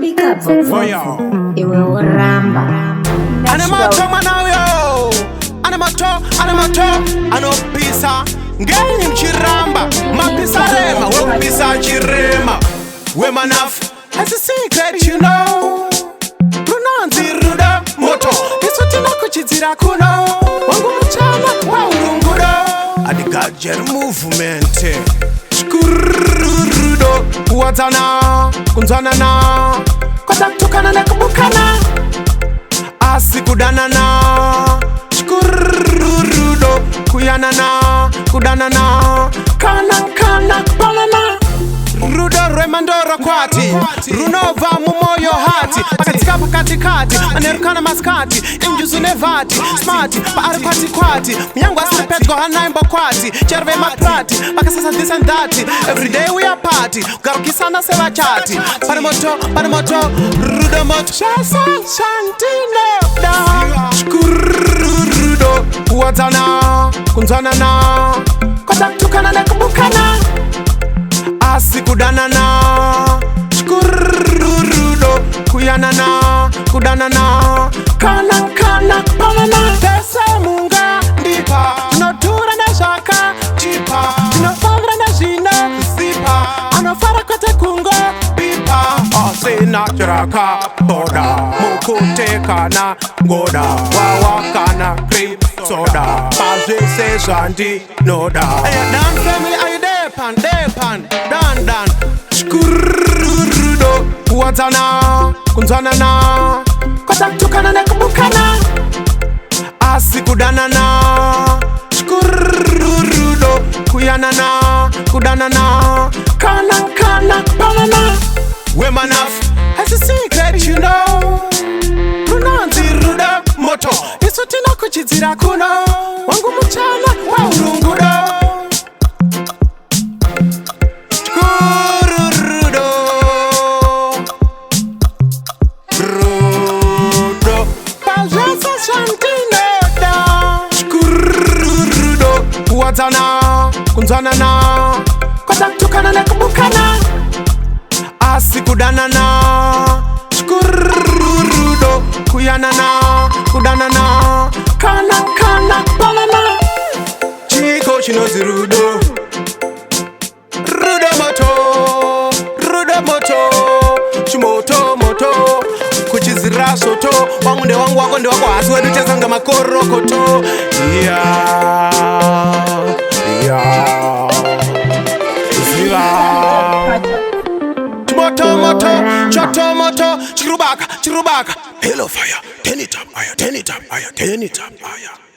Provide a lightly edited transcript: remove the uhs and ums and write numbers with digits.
Fire. Anamato manayo. Anamato. Ano pisa. Ngeni mchiramba. Mapisa rema. We pisa chirema. We manaf. As a secret, you know. Runanzi ruda moto. Isutina kuchizira kuno. Wangu mchana wa urungudo. Adigajer movement. Shkurudo. Kuwazana. Kunzanana. Tukana na kubukana asikudanana shkururudo kuyanana kudanana kana banana rudo remandoro kwati runova mumoyo hati pakatikati anerukana maskati imjuzu nevati smart paari kwati myangu asipetgo hanaimbo kwati cherve maprati pakasasa this and that everyday we are party garukisana seva chati parimoto rudo moto shasa shantino da shkururudo kuwazana kunzanana tukana na kubukana asikudanana shkururudo kuyanana kudanana kana banana tese munga ndipa notura na shaka chipa nofagra na jina zipa anofara kote kungo bipa asina chiraka boda mukutekana goda wawakana cream soda pazese shanti noda dan family are you depan dan shkururudo kuwazana kunzanana tukana na kubukana asikudanana shkururudo kuyanana kudanana kana banana we manaf as a secret you know runanzi ruda moto isutina kuchizira kuno wangu mchana wa urungudo kunzanana tukana na kubukana asikudanana shkururudo kuyanana kudanana kana banana chiko chinozi rudo chimoto kuchizira soto wangunde wangu wako ndi wako asiwedu chezanga makorokoto Moto, chirubaka, Halo fire, turn it up, higher.